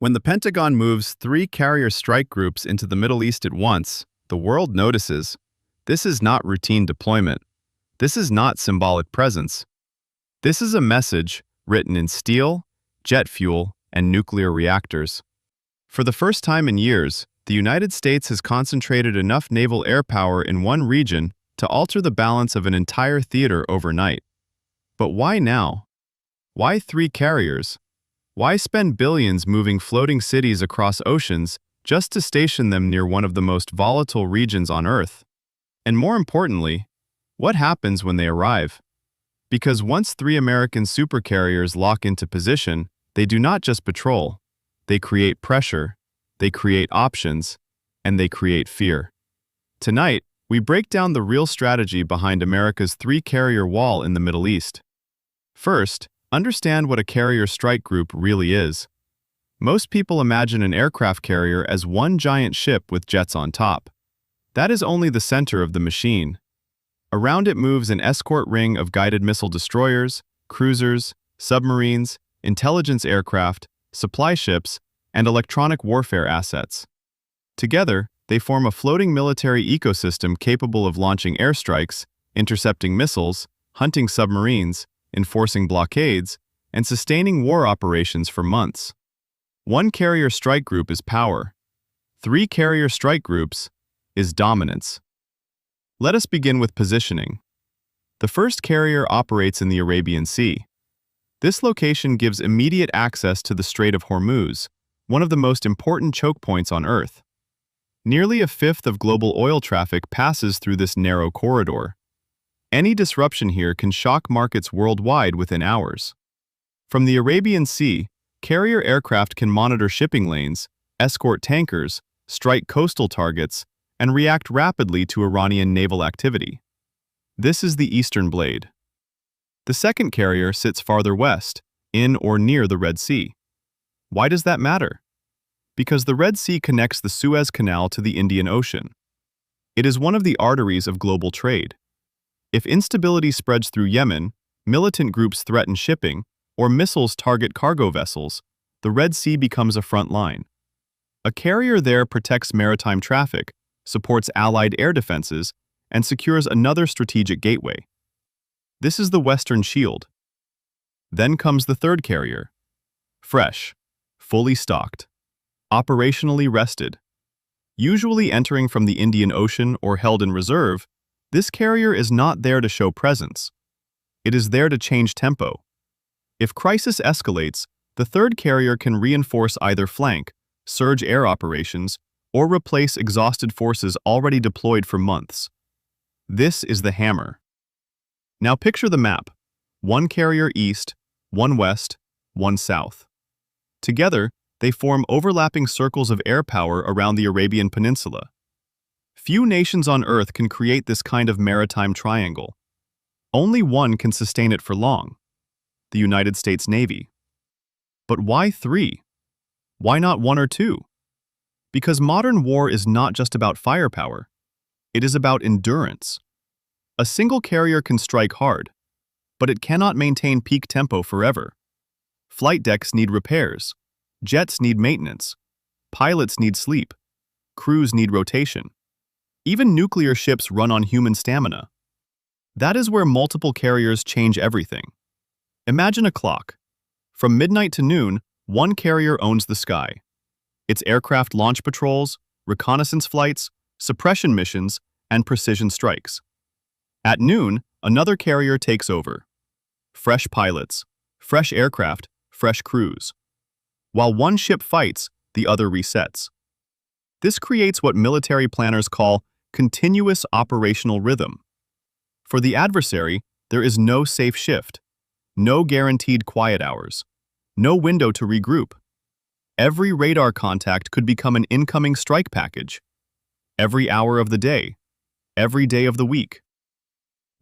When the Pentagon moves 3 carrier strike groups into the Middle East at once, the world notices. This is not routine deployment. This is not symbolic presence. This is a message written in steel, jet fuel, and nuclear reactors. For the first time in years, the United States has concentrated enough naval air power in one region to alter the balance of an entire theater overnight. But why now? Why 3 carriers? Why spend billions moving floating cities across oceans just to station them near one of the most volatile regions on Earth? And more importantly, what happens when they arrive? Because once 3 American supercarriers lock into position, they do not just patrol. They create pressure, they create options, and they create fear. Tonight, we break down the real strategy behind America's 3 carrier wall in the Middle East. First, understand what a carrier strike group really is. Most people imagine an aircraft carrier as one giant ship with jets on top. That is only the center of the machine. Around it moves an escort ring of guided missile destroyers, cruisers, submarines, intelligence aircraft, supply ships, and electronic warfare assets. Together, they form a floating military ecosystem capable of launching airstrikes, intercepting missiles, hunting submarines, enforcing blockades, and sustaining war operations for months. 1 carrier strike group is power. 3 carrier strike groups is dominance. Let us begin with positioning. The first carrier operates in the Arabian Sea. This location gives immediate access to the Strait of Hormuz, one of the most important choke points on Earth. Nearly a fifth of global oil traffic passes through this narrow corridor. Any disruption here can shock markets worldwide within hours. From the Arabian Sea, carrier aircraft can monitor shipping lanes, escort tankers, strike coastal targets, and react rapidly to Iranian naval activity. This is the Eastern Blade. The second carrier sits farther west, in or near the Red Sea. Why does that matter? Because the Red Sea connects the Suez Canal to the Indian Ocean. It is one of the arteries of global trade. If instability spreads through Yemen, militant groups threaten shipping, or missiles target cargo vessels, the Red Sea becomes a front line. A carrier there protects maritime traffic, supports Allied air defenses, and secures another strategic gateway. This is the Western Shield. Then comes the third carrier. Fresh, fully stocked, operationally rested. Usually entering from the Indian Ocean or held in reserve, this carrier is not there to show presence. It is there to change tempo. If crisis escalates, the third carrier can reinforce either flank, surge air operations, or replace exhausted forces already deployed for months. This is the hammer. Now picture the map: 1 carrier east, 1 west, 1 south. Together, they form overlapping circles of air power around the Arabian Peninsula. Few nations on Earth can create this kind of maritime triangle. Only one can sustain it for long: the United States Navy. But why 3? Why not 1 or 2? Because modern war is not just about firepower. It is about endurance. A single carrier can strike hard, but it cannot maintain peak tempo forever. Flight decks need repairs. Jets need maintenance. Pilots need sleep. Crews need rotation. Even nuclear ships run on human stamina. That is where multiple carriers change everything. Imagine a clock. From midnight to noon, 1 carrier owns the sky. Its aircraft launch patrols, reconnaissance flights, suppression missions, and precision strikes. At noon, another carrier takes over. Fresh pilots, fresh aircraft, fresh crews. While one ship fights, the other resets. This creates what military planners call continuous operational rhythm. For the adversary, there is no safe shift, no guaranteed quiet hours, no window to regroup. Every radar contact could become an incoming strike package. Every hour of the day, every day of the week.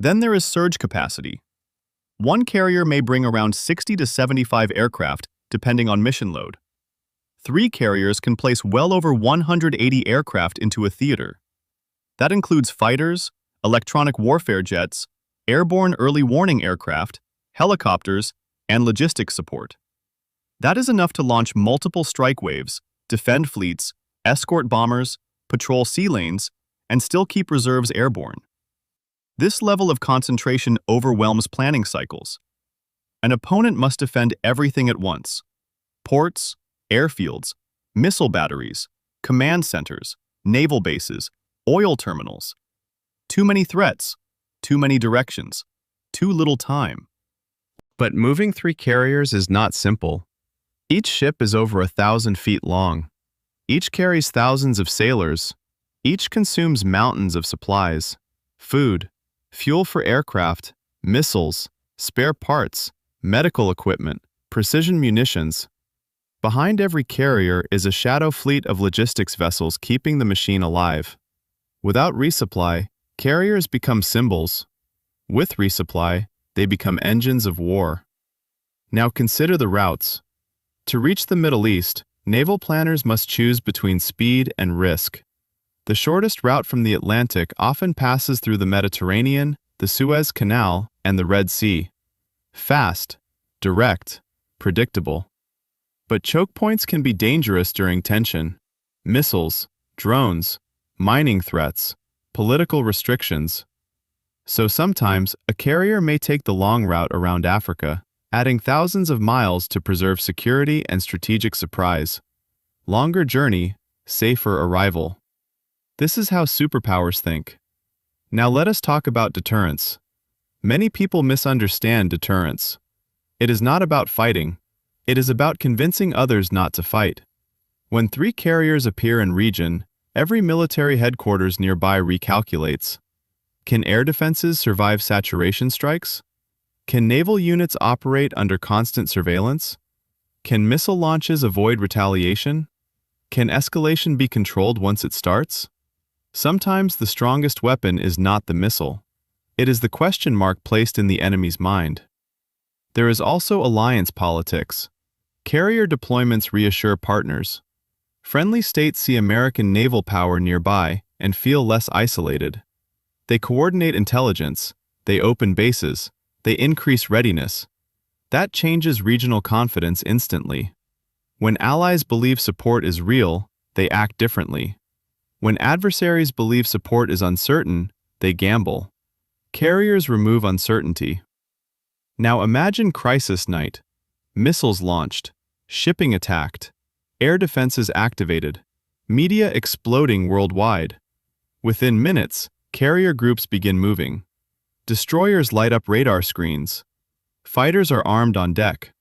Then there is surge capacity. 1 carrier may bring around 60 to 75 aircraft, depending on mission load. 3 carriers can place well over 180 aircraft into a theater. That includes fighters, electronic warfare jets, airborne early warning aircraft, helicopters, and logistics support. That is enough to launch multiple strike waves, defend fleets, escort bombers, patrol sea lanes, and still keep reserves airborne. This level of concentration overwhelms planning cycles. An opponent must defend everything at once: ports, airfields, missile batteries, command centers, naval bases, oil terminals. Too many threats, too many directions, too little time. But moving 3 carriers is not simple. Each ship is over 1,000 feet long. Each carries thousands of sailors. Each consumes mountains of supplies: food, fuel for aircraft, missiles, spare parts, medical equipment, precision munitions. Behind every carrier is a shadow fleet of logistics vessels keeping the machine alive. Without resupply, carriers become symbols. With resupply, they become engines of war. Now consider the routes. To reach the Middle East, naval planners must choose between speed and risk. The shortest route from the Atlantic often passes through the Mediterranean, the Suez Canal, and the Red Sea. Fast, direct, predictable. But choke points can be dangerous during tension. Missiles, drones, mining threats, political restrictions. So sometimes, a carrier may take the long route around Africa, adding thousands of miles to preserve security and strategic surprise. Longer journey, safer arrival. This is how superpowers think. Now let us talk about deterrence. Many people misunderstand deterrence. It is not about fighting. It is about convincing others not to fight. When 3 carriers appear in region, every military headquarters nearby recalculates. Can air defenses survive saturation strikes? Can naval units operate under constant surveillance? Can missile launches avoid retaliation? Can escalation be controlled once it starts? Sometimes the strongest weapon is not the missile. It is the question mark placed in the enemy's mind. There is also alliance politics. Carrier deployments reassure partners. Friendly states see American naval power nearby and feel less isolated. They coordinate intelligence, they open bases, they increase readiness. That changes regional confidence instantly. When allies believe support is real, they act differently. When adversaries believe support is uncertain, they gamble. Carriers remove uncertainty. Now imagine crisis night. Missiles launched, shipping attacked, air defenses activated, media exploding worldwide. Within minutes, carrier groups begin moving. Destroyers light up radar screens. Fighters are armed on deck.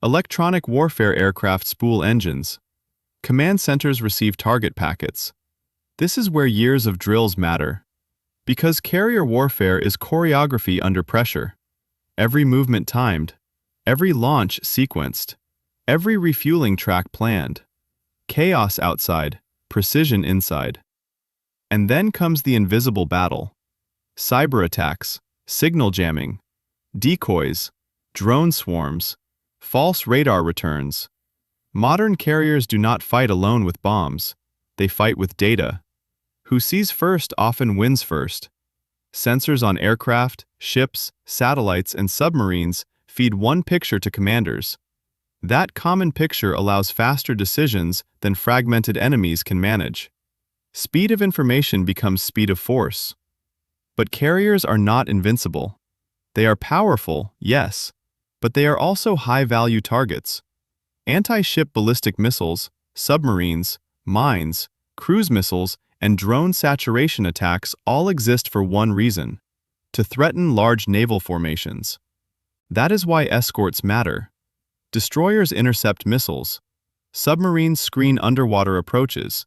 Electronic warfare aircraft spool engines. Command centers receive target packets. This is where years of drills matter. Because carrier warfare is choreography under pressure. Every movement timed. Every launch sequenced. Every refueling track planned. Chaos outside, precision inside. And then comes the invisible battle. Cyber attacks, signal jamming, decoys, drone swarms, false radar returns. Modern carriers do not fight alone with bombs. They fight with data. Who sees first often wins first. Sensors on aircraft, ships, satellites, and submarines feed one picture to commanders. That common picture allows faster decisions than fragmented enemies can manage. Speed of information becomes speed of force. But carriers are not invincible. They are powerful, yes, but they are also high-value targets. Anti-ship ballistic missiles, submarines, mines, cruise missiles, and drone saturation attacks all exist for one reason: to threaten large naval formations. That is why escorts matter. Destroyers intercept missiles. Submarines screen underwater approaches.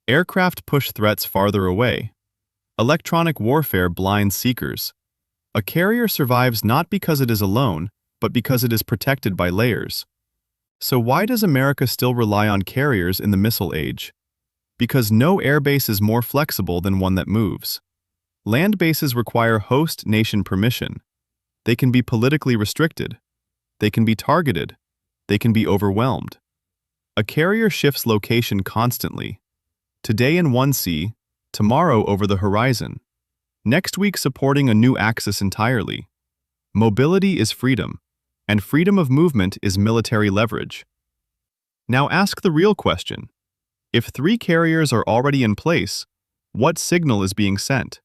Aircraft push threats farther away. Electronic warfare blinds seekers. A carrier survives not because it is alone, but because it is protected by layers. So why does America still rely on carriers in the missile age? Because no airbase is more flexible than one that moves. Land bases require host nation permission. They can be politically restricted. They can be targeted. They can be overwhelmed. A carrier shifts location constantly. Today in one sea, tomorrow over the horizon. Next week supporting a new axis entirely. Mobility is freedom, and freedom of movement is military leverage. Now ask the real question. If 3 carriers are already in place, what signal is being sent?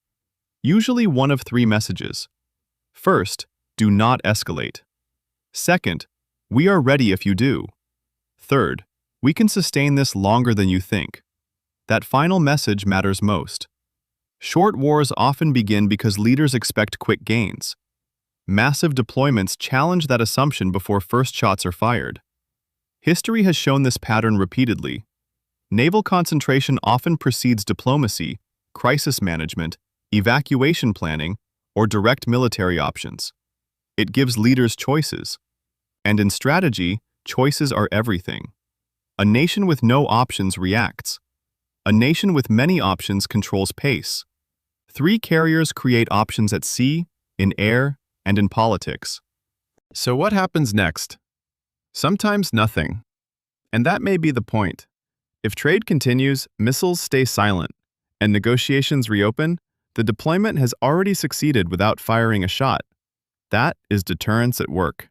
Usually one of 3 messages. First, do not escalate. Second, we are ready if you do. Third, we can sustain this longer than you think. That final message matters most. Short wars often begin because leaders expect quick gains. Massive deployments challenge that assumption before first shots are fired. History has shown this pattern repeatedly. Naval concentration often precedes diplomacy, crisis management, evacuation planning, or direct military options. It gives leaders choices. And in strategy, choices are everything. A nation with no options reacts. A nation with many options controls pace. 3 carriers create options at sea, in air, and in politics. So what happens next? Sometimes nothing. And that may be the point. If trade continues, missiles stay silent, and negotiations reopen, the deployment has already succeeded without firing a shot. That is deterrence at work.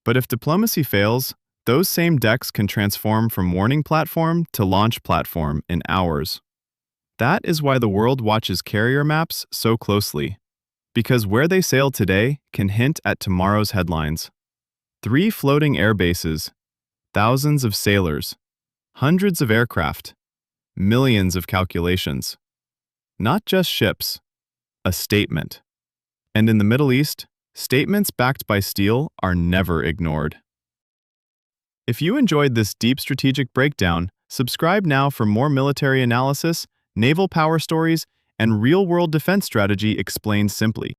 But if diplomacy fails, those same decks can transform from warning platform to launch platform in hours. That is why the world watches carrier maps so closely. Because where they sail today can hint at tomorrow's headlines. 3 floating air bases, thousands of sailors, hundreds of aircraft, millions of calculations. Not just ships, a statement. And in the Middle East, statements backed by steel are never ignored. If you enjoyed this deep strategic breakdown, subscribe now for more military analysis, naval power stories, and real-world defense strategy explained simply.